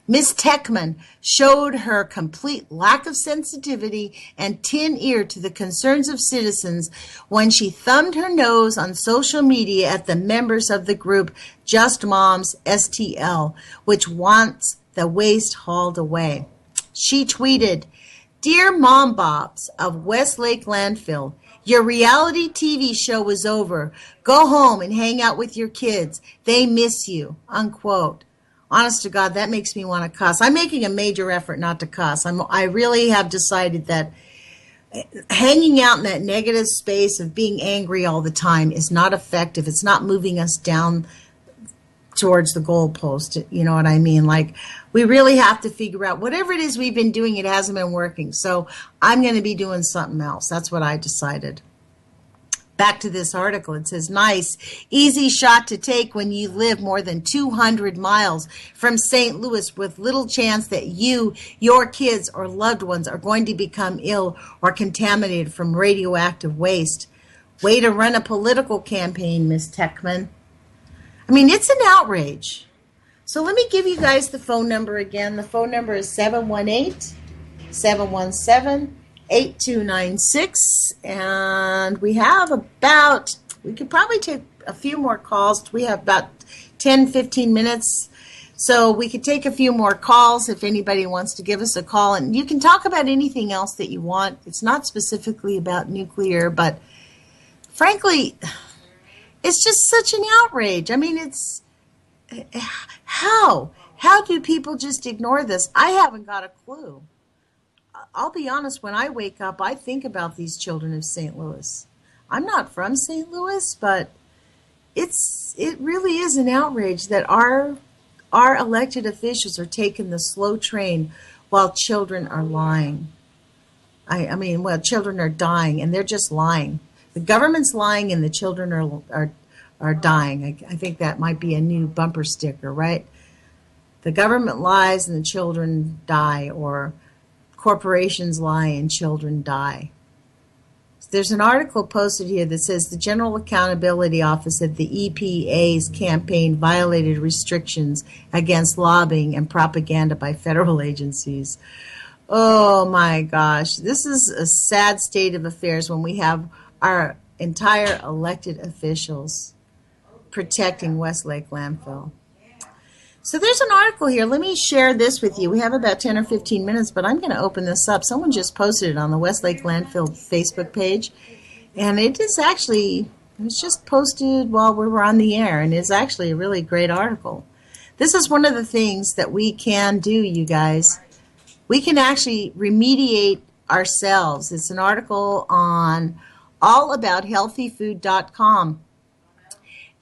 Ms. Techman showed her complete lack of sensitivity and tin ear to the concerns of citizens when she thumbed her nose on social media at the members of the group Just Moms STL, which wants the waste hauled away. She tweeted, "Dear Mom Bobs of Westlake Landfill, your reality TV show is over. Go home and hang out with your kids. They miss you," unquote. Honest to God, that makes me want to cuss. I'm making a major effort not to cuss. I really have decided that hanging out in that negative space of being angry all the time is not effective. It's not moving us down towards the goalpost. You know what I mean? Like, we really have to figure out whatever it is we've been doing, it hasn't been working. So I'm going to be doing something else. That's what I decided. Back to this article, it says, nice, easy shot to take when you live more than 200 miles from St. Louis with little chance that you, your kids, or loved ones are going to become ill or contaminated from radioactive waste. Way to run a political campaign, Ms. Techman. I mean, it's an outrage. So let me give you guys the phone number again. The phone number is 718-717-8296, and we could probably take a few more calls. We have about 10-15 minutes, so we could take a few more calls if anybody wants to give us a call. And you can talk about anything else that you want. It's not specifically about nuclear, but frankly, it's just such an outrage. I mean, it's how do people just ignore this? I haven't got a clue. I'll be honest, when I wake up, I think about these children of St. Louis. I'm not from St. Louis, but it really is an outrage that our elected officials are taking the slow train while children are lying. Children are dying, and they're just lying. The government's lying, and the children are dying. I think that might be a new bumper sticker, right? The government lies, and the children die, or corporations lie and children die. There's an article posted here that says the General Accountability Office of the EPA's campaign violated restrictions against lobbying and propaganda by federal agencies. Oh my gosh, this is a sad state of affairs when we have our entire elected officials protecting Westlake Landfill. So there's an article here. Let me share this with you. We have about 10 or 15 minutes, but I'm going to open this up. Someone just posted it on the Westlake Landfill Facebook page, and it was just posted while we were on the air, and it's actually a really great article. This is one of the things that we can do, you guys. We can actually remediate ourselves. It's an article on allabouthealthyfood.com.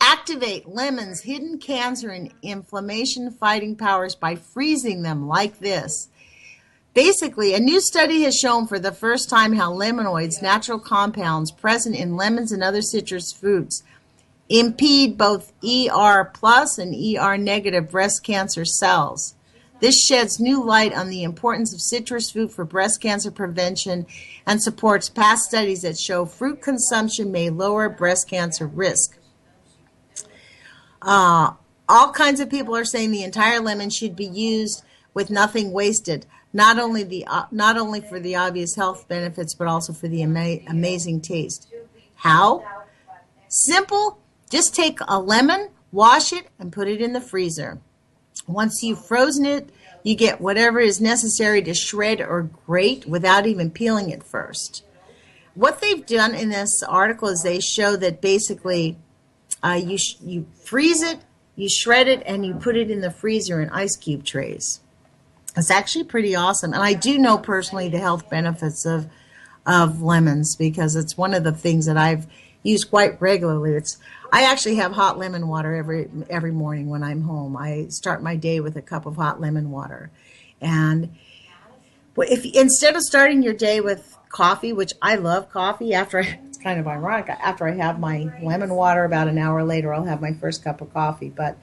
Activate lemon's hidden cancer and inflammation fighting powers by freezing them like this. Basically, a new study has shown for the first time how lemanoids, natural compounds present in lemons and other citrus fruits, impede both ER plus and ER negative breast cancer cells. This sheds new light on the importance of citrus fruit for breast cancer prevention and supports past studies that show fruit consumption may lower breast cancer risk. All kinds of people are saying the entire lemon should be used with nothing wasted, not only for the obvious health benefits, but also for the amazing taste. How? Simple. Just take a lemon, wash it, and put it in the freezer. Once you've frozen it, you get whatever is necessary to shred or grate without even peeling it first. What they've done in this article is they show that basically you freeze it, you shred it, and you put it in the freezer in ice cube trays. It's actually pretty awesome. And I do know personally the health benefits of lemons because it's one of the things that I've used quite regularly. I actually have hot lemon water every morning when I'm home. I start my day with a cup of hot lemon water. And if instead of starting your day with coffee, which I love coffee, it's kind of ironic, after I have my lemon water, about an hour later I'll have my first cup of coffee. But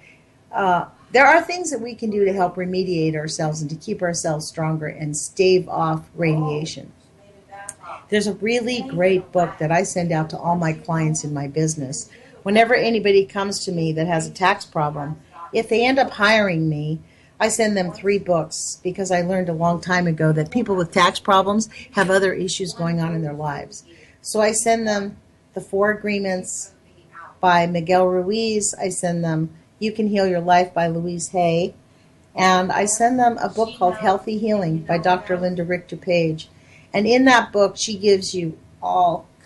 there are things that we can do to help remediate ourselves and to keep ourselves stronger and stave off radiation. There's a really great book that I send out to all my clients in my business. Whenever anybody comes to me that has a tax problem, if they end up hiring me, I send them 3 books because I learned a long time ago that people with tax problems have other issues going on in their lives. So I send them The 4 Agreements by Miguel Ruiz. I send them You Can Heal Your Life by Louise Hay. And I send them a book called Healthy Healing by Dr. Linda Richter Page. And in that book, she gives you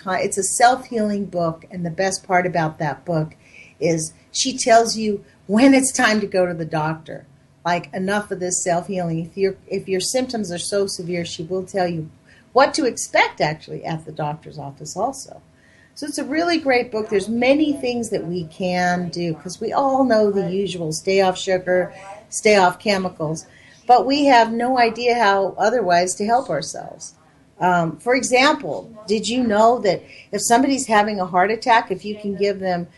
it's a self-healing book, and the best part about that book is she tells you when it's time to go to the doctor. Like, enough of this self-healing. If your symptoms are so severe, she will tell you what to expect, actually, at the doctor's office also. So it's a really great book. There's many things that we can do, because we all know the usual: stay off sugar, stay off chemicals. But we have no idea how otherwise to help ourselves. For example, did you know that if somebody's having a heart attack, if you can give them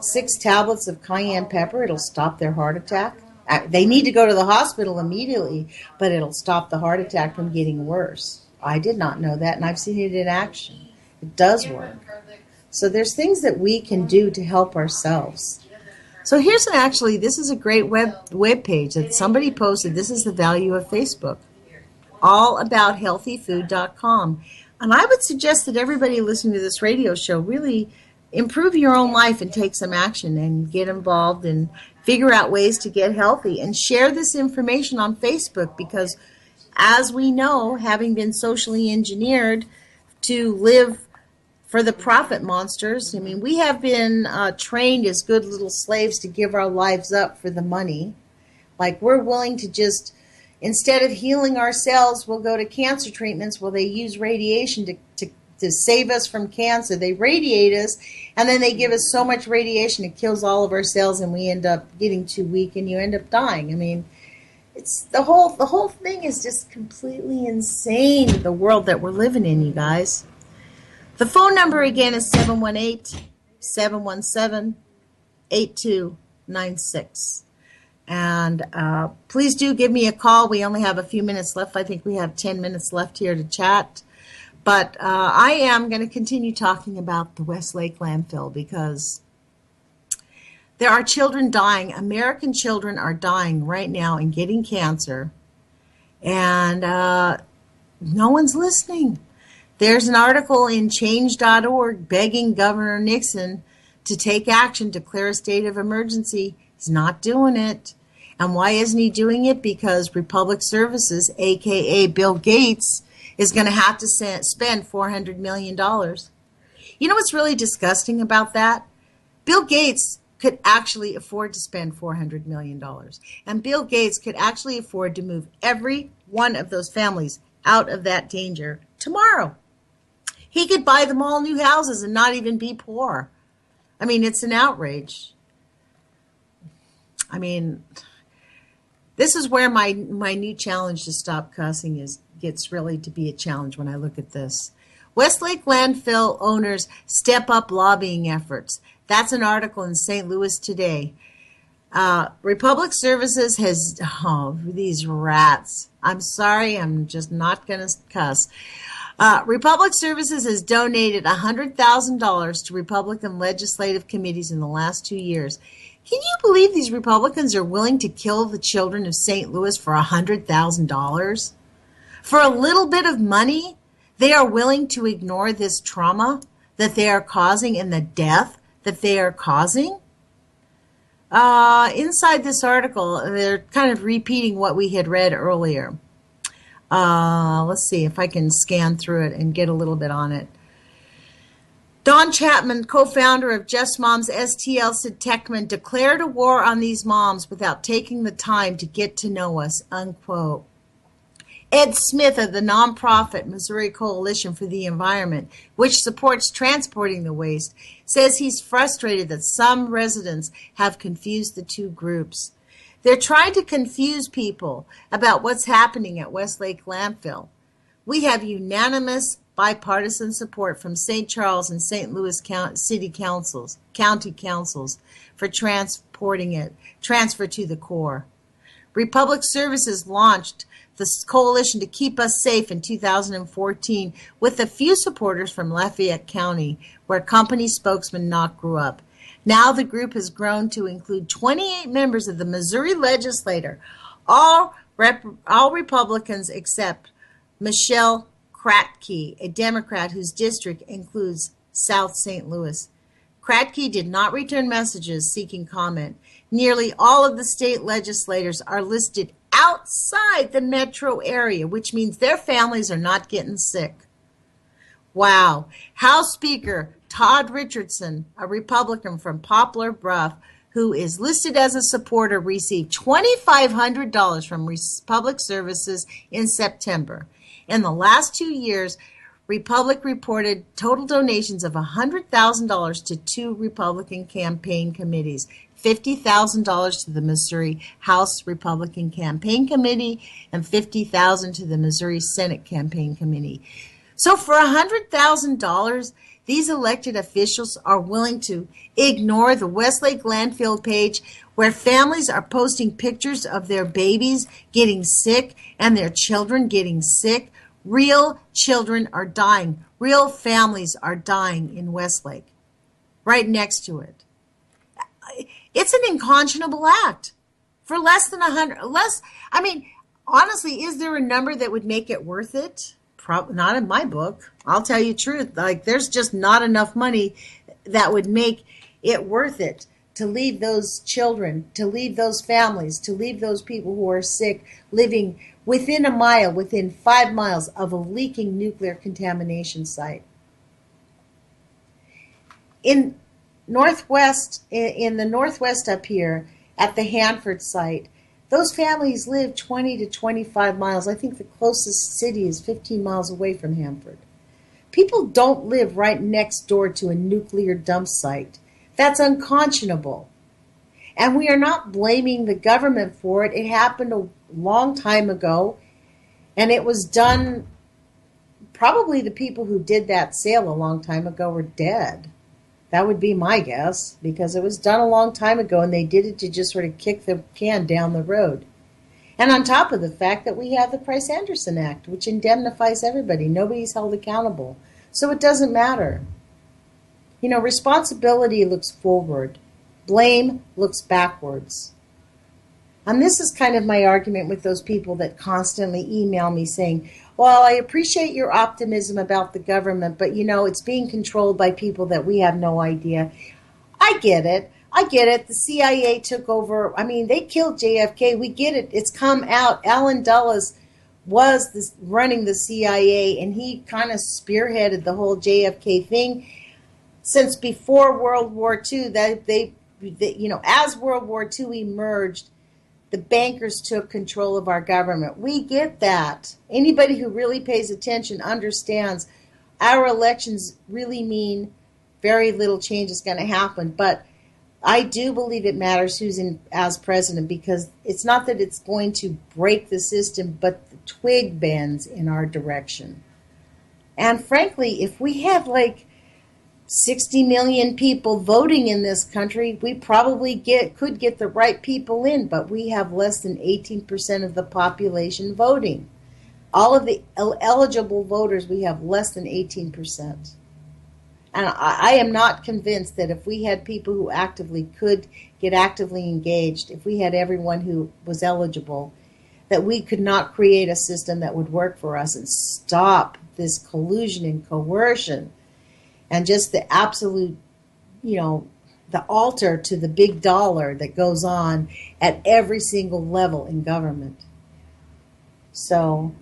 6 tablets of cayenne pepper, it'll stop their heart attack? They need to go to the hospital immediately, but it'll stop the heart attack from getting worse. I did not know that, and I've seen it in action. It does work. So there's things that we can do to help ourselves. So this is a great web page that somebody posted. This is the value of Facebook. allabouthealthyfood.com. And I would suggest that everybody listening to this radio show really improve your own life and take some action and get involved and figure out ways to get healthy and share this information on Facebook, because as we know, having been socially engineered to live for the profit monsters, I mean, we have been trained as good little slaves to give our lives up for the money. Like, we're willing to just, instead of healing ourselves, we'll go to cancer treatments where they use radiation to save us from cancer. They radiate us, and then they give us so much radiation it kills all of our cells, and we end up getting too weak, and you end up dying. I mean, it's the whole thing is just completely insane, the world that we're living in, you guys. The phone number again is 718-717-8296. And please do give me a call. We only have a few minutes left. I think we have 10 minutes left here to chat. But I am going to continue talking about the Westlake landfill because there are children dying. American children are dying right now and getting cancer. And no one's listening. There's an article in change.org begging Governor Nixon to take action, declare a state of emergency. He's not doing it. And why isn't he doing it? Because Republic Services, a.k.a. Bill Gates, is going to have to spend $400 million. You know what's really disgusting about that? Bill Gates could actually afford to spend $400 million. And Bill Gates could actually afford to move every one of those families out of that danger tomorrow. He could buy them all new houses and not even be poor. I mean, it's an outrage. I mean, this is where my new challenge to stop cussing gets really to be a challenge when I look at this. Westlake landfill owners step up lobbying efforts. That's an article in St. Louis Today. Republic Services has, these rats. I'm sorry, I'm just not going to cuss. Republic Services has donated $100,000 to Republican legislative committees in the last 2 years. Can you believe these Republicans are willing to kill the children of St. Louis for $100,000? For a little bit of money, they are willing to ignore this trauma that they are causing and the death that they are causing? Inside this article, they're kind of repeating what we had read earlier. Let's see if I can scan through it and get a little bit on it. Don Chapman, co-founder of Just Moms STL, said Techman declared a war on these moms without taking the time to get to know us, unquote. Ed Smith of the nonprofit Missouri Coalition for the Environment, which supports transporting the waste, says he's frustrated that some residents have confused the two groups. They're trying to confuse people about what's happening at Westlake Landfill. We have unanimous bipartisan support from St. Charles and St. Louis county councils for transporting it, transfer to the core. Republic Services launched the coalition to keep us safe in 2014 with a few supporters from Lafayette County, where company spokesman Knock grew up. Now the group has grown to include 28 members of the Missouri legislature, all Republicans except Michelle Kratke, a Democrat whose district includes South St. Louis. Kratke did not return messages seeking comment. Nearly all of the state legislators are listed outside the metro area, which means their families are not getting sick. Wow. House Speaker Todd Richardson, a Republican from Poplar Bluff, who is listed as a supporter, received $2,500 from Republic Services in September. In the last 2 years, Republic reported total donations of $100,000 to two Republican campaign committees, $50,000 to the Missouri House Republican Campaign Committee and $50,000 to the Missouri Senate Campaign Committee. So for $100,000, these elected officials are willing to ignore the Westlake landfill page where families are posting pictures of their babies getting sick and their children getting sick. Real children are dying. Real families are dying in Westlake, right next to it. It's an unconscionable act for less than honestly, is there a number that would make it worth it? Not in my book. I'll tell you the truth. There's just not enough money that would make it worth it to leave those children, to leave those families, to leave those people who are sick living within 5 miles of a leaking nuclear contamination site. In the northwest up here at the Hanford site, those families live 20 to 25 miles. I think the closest city is 15 miles away from Hanford. People don't live right next door to a nuclear dump site. That's unconscionable. And we are not blaming the government for it. It happened a long time ago, and it was done, probably the people who did that sale a long time ago were dead. That would be my guess, because it was done a long time ago, and they did it to just sort of kick the can down the road. And on top of the fact that we have the Price-Anderson Act, which indemnifies everybody. Nobody's held accountable. So it doesn't matter. Responsibility looks forward. Blame looks backwards. And this is kind of my argument with those people that constantly email me saying, well, I appreciate your optimism about the government, but it's being controlled by people that we have no idea. I get it. I get it. The CIA took over. I mean, they killed JFK. We get it. It's come out. Allen Dulles was running the CIA, and he kind of spearheaded the whole JFK thing since before World War II. As World War II emerged, the bankers took control of our government. We get that. Anybody who really pays attention understands our elections really mean very little change is going to happen. But I do believe it matters who's in as president, because it's not that it's going to break the system, but the twig bends in our direction. And frankly, if we had like 60 million people voting in this country, we probably could get the right people in, but we have less than 18% of the population voting. All of the eligible voters, we have less than 18%. And I am not convinced that if we had people who could get actively engaged, if we had everyone who was eligible, that we could not create a system that would work for us and stop this collusion and coercion and just the absolute, the altar to the big dollar that goes on at every single level in government. So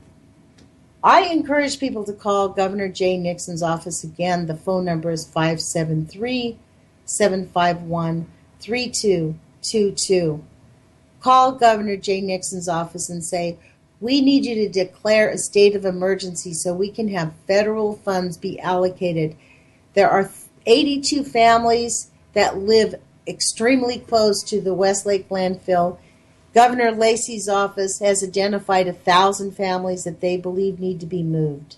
I encourage people to call Governor Jay Nixon's office. Again, the phone number is 573-751-3222. Call Governor Jay Nixon's office and say, we need you to declare a state of emergency so we can have federal funds be allocated. There are 82 families that live extremely close to the Westlake landfill. Governor Lacey's office has identified 1,000 families that they believe need to be moved.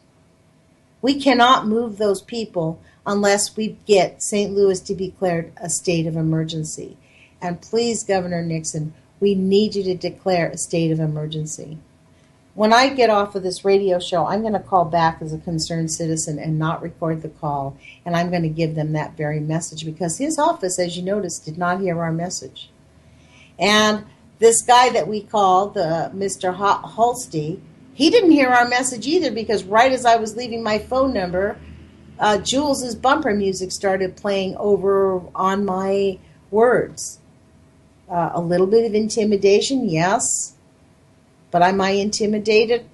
We cannot move those people unless we get St. Louis to be declared a state of emergency. And please, Governor Nixon, we need you to declare a state of emergency. When I get off of this radio show, I'm going to call back as a concerned citizen and not record the call. And I'm going to give them that very message, because his office, as you noticed, did not hear our message. And this guy that we called, Mr. Holsty, he didn't hear our message either, because right as I was leaving my phone number, Jules's bumper music started playing over on my words. A little bit of intimidation, yes. But am I intimidated?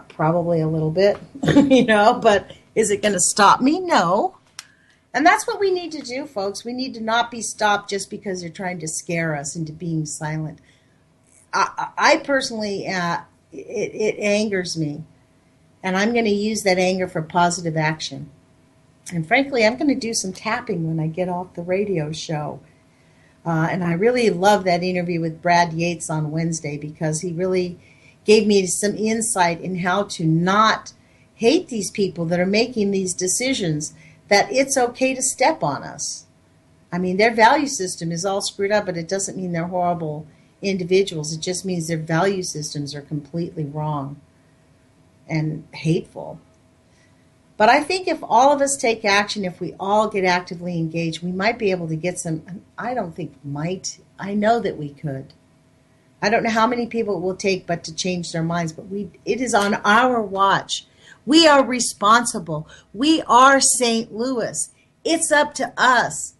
Probably a little bit, but is it going to stop me? No. And that's what we need to do, folks. We need to not be stopped just because they're trying to scare us into being silent. I personally, it angers me. And I'm going to use that anger for positive action. And frankly, I'm going to do some tapping when I get off the radio show. And I really love that interview with Brad Yates on Wednesday, because he really gave me some insight in how to not hate these people that are making these decisions, that it's okay to step on us. I mean, their value system is all screwed up, but it doesn't mean they're horrible individuals. It just means their value systems are completely wrong and hateful. But I think if all of us take action, if we all get actively engaged, we might be able to get some, I know that we could. I don't know how many people it will take but to change their minds, but it is on our watch. We are responsible. We are St. Louis. It's up to us.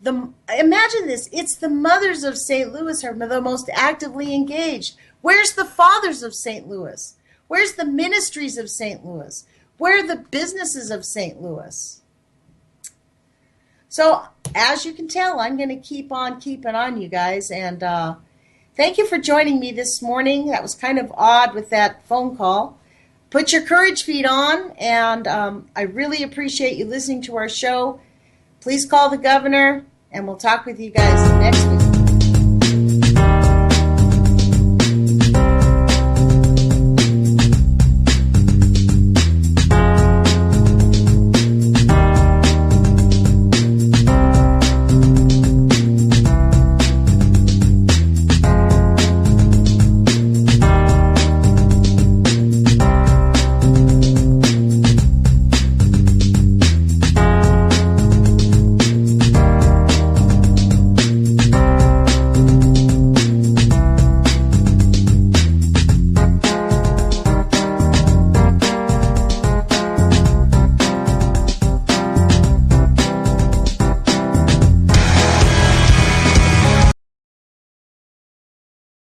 Imagine this. It's the mothers of St. Louis are the most actively engaged. Where's the fathers of St. Louis? Where's the ministries of St. Louis? Where are the businesses of St. Louis? So, as you can tell, I'm going to keep on keeping on, you guys. And thank you for joining me this morning. That was kind of odd with that phone call. Put your courage feet on, and I really appreciate you listening to our show. Please call the governor, and we'll talk with you guys next week.